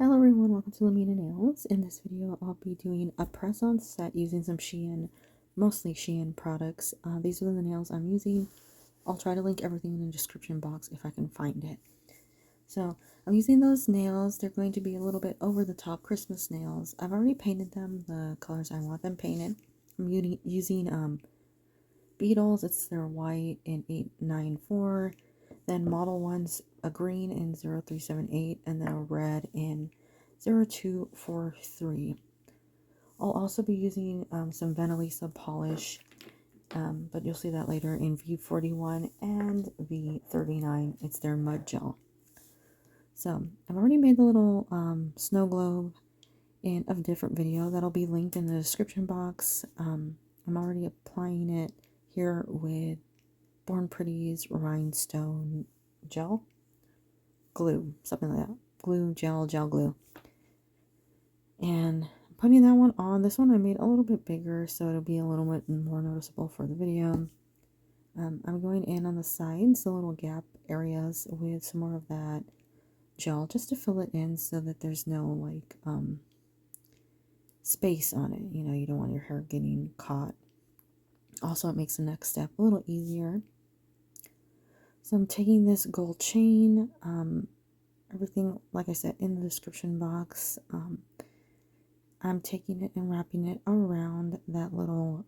Hello everyone, welcome to Lamina Nails. In this video, I'll be doing a press-on set using some SHEIN, mostly SHEIN products. These are the nails I'm using. I'll try to link everything in the description box if I can find it. So I'm using those nails. They're going to be a little bit over the top Christmas nails. I've already painted them the colors I want them painted. I'm using Beetles. It's their white in 894. Then Modelones, a green in 0378, and then a red in 0243. I'll also be using some Venalisa polish, but you'll see that later in V41 and V39. It's their mud gel. So I've already made the little snow globe in a different video that'll be linked in the description box. I'm already applying it here with Born Pretty's Rhinestone gel glue, something like that. Glue, gel glue. And putting that one on. This one I made a little bit bigger so it'll be a little bit more noticeable for the video. I'm going in on the sides, the little gap areas, with some more of that gel just to fill it in so that there's no like space on it. You know, you don't want your hair getting caught. Also, it makes the next step a little easier. So I'm taking this gold chain, everything, like I said, in the description box. I'm taking it and wrapping it around that little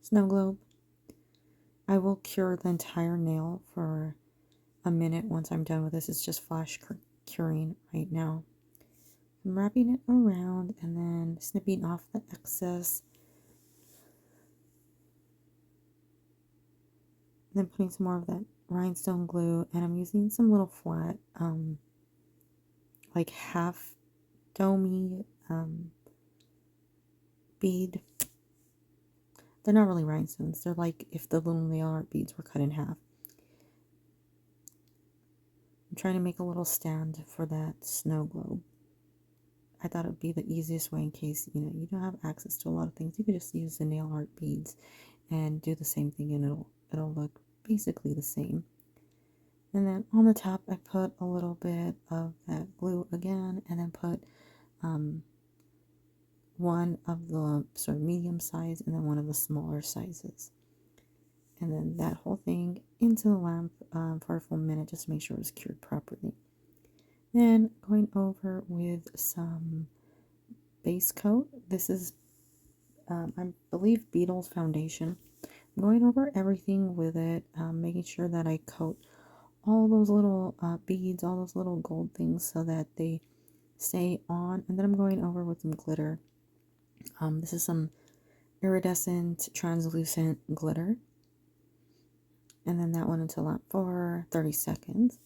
snow globe. I will cure the entire nail for a minute once I'm done with this. It's just flash curing right now. I'm wrapping it around and then snipping off the excess. Then putting some more of that rhinestone glue, and I'm using some little flat, like half domey bead. They're not really rhinestones. They're like if the little nail art beads were cut in half. I'm trying to make a little stand for that snow globe. I thought it would be the easiest way in case, you know, you don't have access to a lot of things. You could just use the nail art beads and do the same thing and it'll look basically the same. And then on the top I put a little bit of that glue again, and then put one of the sort of medium size and then one of the smaller sizes, and then that whole thing into the lamp for a full minute just to make sure it was cured properly. Then going over with some base coat. This is I believe Beetles foundation. I'm going over everything with it, making sure that I coat all those little beads, all those little gold things so that they stay on. And then I'm going over with some glitter. This is some iridescent translucent glitter. And then that one into lamp for 30 seconds.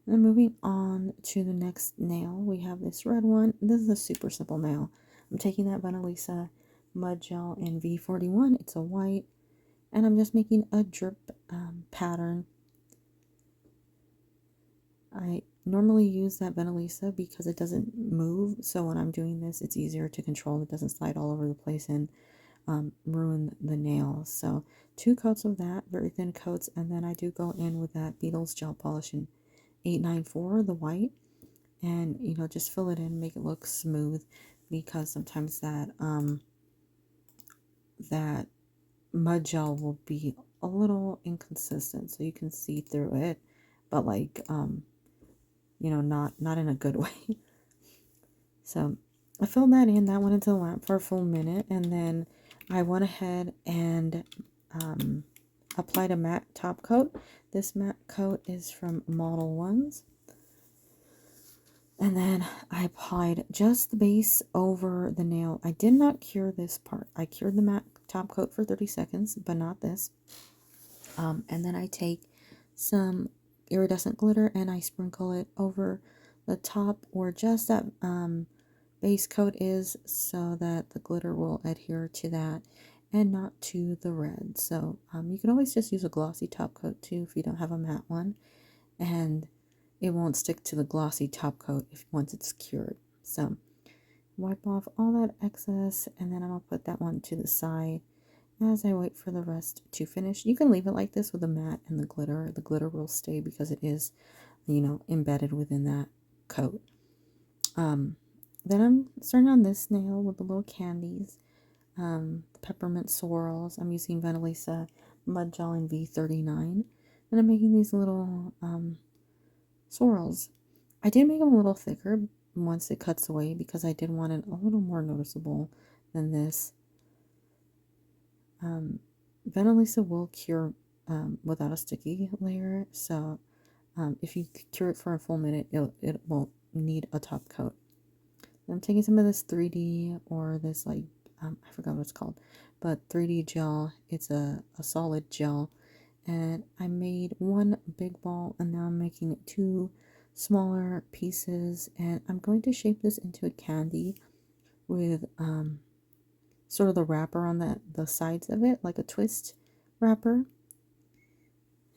And then moving on to the next nail, we have this red one. This is a super simple nail. I'm taking that Venalisa Mud Gel in V41. It's a white. And I'm just making a drip pattern. I normally use that Venalisa because it doesn't move. So when I'm doing this, it's easier to control. It doesn't slide all over the place and ruin the nails. So 2 coats of that, very thin coats. And then I do go in with that Beetles gel polish in 894, the white. And, you know, just fill it in, make it look smooth, because sometimes that that mud gel will be a little inconsistent, so you can see through it, but like you know, not in a good way. So I filled that in, that went into the lamp for a full minute, and then I went ahead and applied a matte top coat. This matte coat is from Modelones. And then I applied just the base over the nail. I did not cure this part. I cured the matte top coat for 30 seconds, but not this. And then I take some iridescent glitter and I sprinkle it over the top where just that base coat is, so that the glitter will adhere to that and not to the red. So you can always just use a glossy top coat too if you don't have a matte one, and it won't stick to the glossy top coat once it's cured. So wipe off all that excess, and then I'm gonna put that one to the side as I wait for the rest to finish. You can leave it like this with the matte and the glitter. The glitter will stay because it is, you know, embedded within that coat. Then I'm starting on this nail with the little candies, the peppermint swirls. I'm using Venalisa Mud Gel in V39, and I'm making these little swirls. I did make them a little thicker once it cuts away because I did want it a little more noticeable than this. Venalisa will cure without a sticky layer, so if you cure it for a full minute, it won't need a top coat. I'm taking some of this 3D or this I forgot what it's called, but 3D gel. It's a solid gel, and I made one big ball, and now I'm making two smaller pieces, and I'm going to shape this into a candy with sort of the wrapper on the sides of it, like a twist wrapper.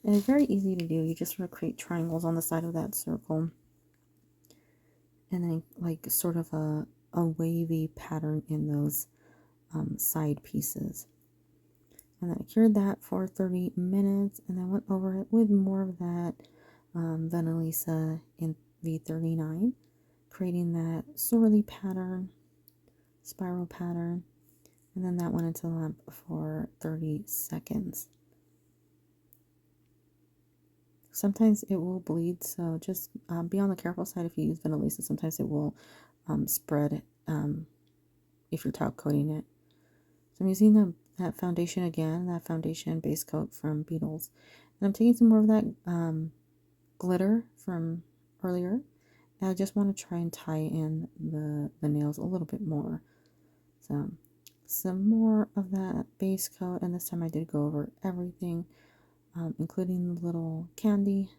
And it's very easy to do. You just sort of create triangles on the side of that circle, and then like sort of a wavy pattern in those side pieces. And then I cured that for 30 minutes, and then went over it with more of that Venalisa in V39, creating that swirly pattern, spiral pattern, and then that went into the lamp for 30 seconds. Sometimes it will bleed, so just be on the careful side if you use Venalisa. Sometimes it will spread if you're top coating it. So I'm using that foundation again, that foundation base coat from Beetles. And I'm taking some more of that glitter from earlier. And I just want to try and tie in the nails a little bit more. So some more of that base coat, and this time I did go over everything, including the little candy.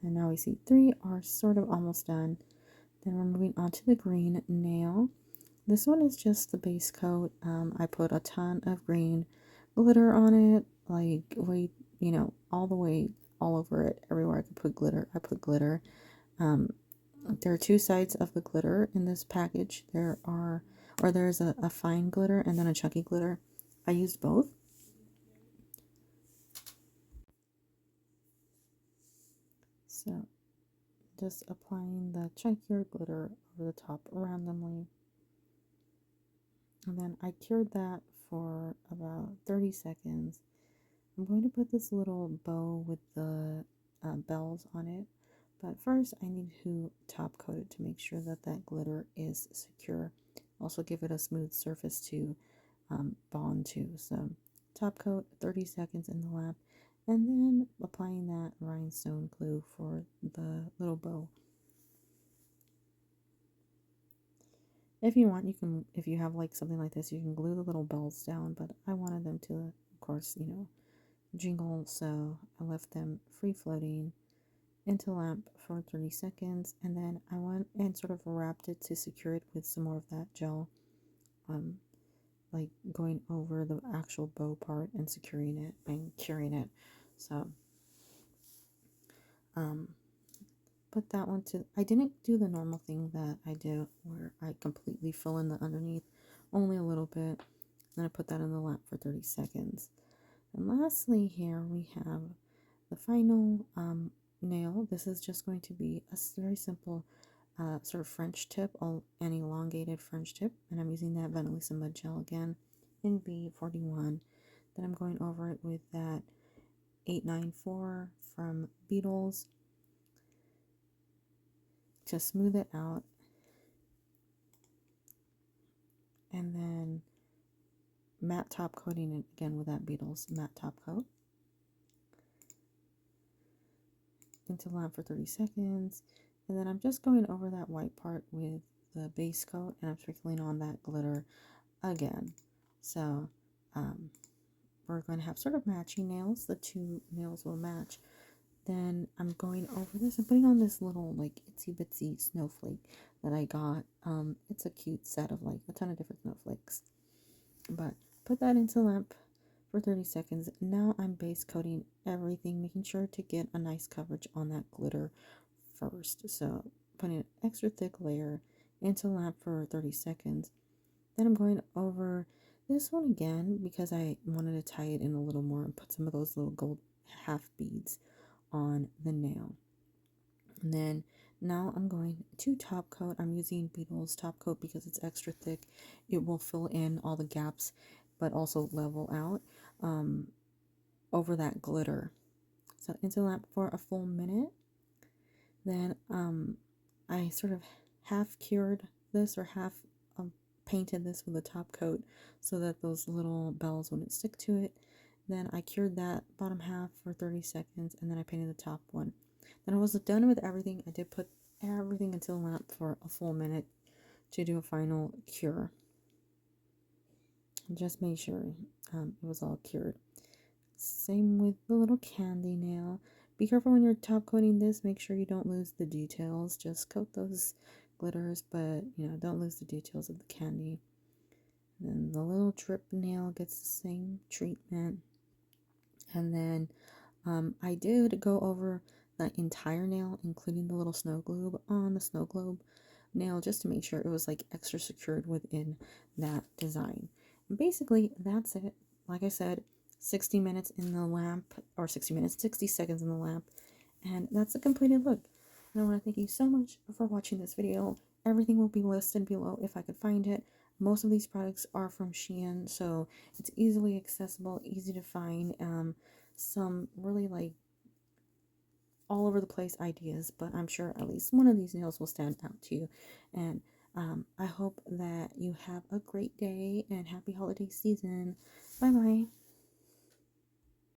And now we see 3 are sort of almost done. Then we're moving on to the green nail. This one is just the base coat. I put a ton of green glitter on it, like all the way, all over it, everywhere I could put glitter. I put glitter. There are 2 sides of the glitter in this package. There's a fine glitter and then a chunky glitter. I used both. So just applying the chunkier glitter over the top randomly. And then I cured that for about 30 seconds. I'm going to put this little bow with the bells on it. But first I need to top coat it to make sure that that glitter is secure. Also give it a smooth surface to bond to. So top coat, 30 seconds in the lamp, and then applying that rhinestone glue for the little bow. If you want, you can, if you have like something like this, you can glue the little bells down, but I wanted them to, of course, jingle, so I left them free floating into lamp for 30 seconds, and then I went and sort of wrapped it to secure it with some more of that gel, like going over the actual bow part and securing it and curing it. So put that one to, I didn't do the normal thing that I do where I completely fill in the underneath, only a little bit. Then I put that in the lamp for 30 seconds. And lastly here we have the final nail. This is just going to be a very simple sort of French tip, an elongated French tip, and I'm using that Venalisa Mud Gel again in B41. Then I'm going over it with that 894 from Beetles to smooth it out, and then matte top coating it again with that Beetles matte top coat into lamp for 30 seconds, and then I'm just going over that white part with the base coat, and I'm sprinkling on that glitter again. So we're going to have sort of matching nails. The 2 nails will match. Then I'm going over this and putting on this little like itsy bitsy snowflake that I got. It's a cute set of like a ton of different snowflakes. But put that into the lamp for 30 seconds. Now I'm base coating everything, making sure to get a nice coverage on that glitter first. So putting an extra thick layer into the lamp for 30 seconds. Then I'm going over this one again because I wanted to tie it in a little more and put some of those little gold half beads on the nail. And then Now I'm going to top coat. I'm using Beetles top coat because it's extra thick. It will fill in all the gaps, but also level out over that glitter. So into the lamp for a full minute. Then I sort of half cured this, or half painted this with a top coat so that those little bells wouldn't stick to it. Then I cured that bottom half for 30 seconds, and then I painted the top one. Then I was done with everything. I did put everything into the lamp for a full minute to do a final cure. Just make sure it was all cured. Same with the little candy nail. Be careful when you're top coating this. Make sure you don't lose the details. Just coat those glitters, but don't lose the details of the candy. And then the little drip nail gets the same treatment. And then I did go over the entire nail, including the little snow globe on the snow globe nail, just to make sure it was like extra secured within that design. And basically, that's it. Like I said, 60 minutes in the lamp, or 60 seconds in the lamp, and that's a completed look. And I want to thank you so much for watching this video. Everything will be listed below if I could find it. Most of these products are from SHEIN, so it's easily accessible, easy to find. Some really like all over the place ideas, but I'm sure at least one of these nails will stand out to you. And I hope that you have a great day and happy holiday season. Bye bye.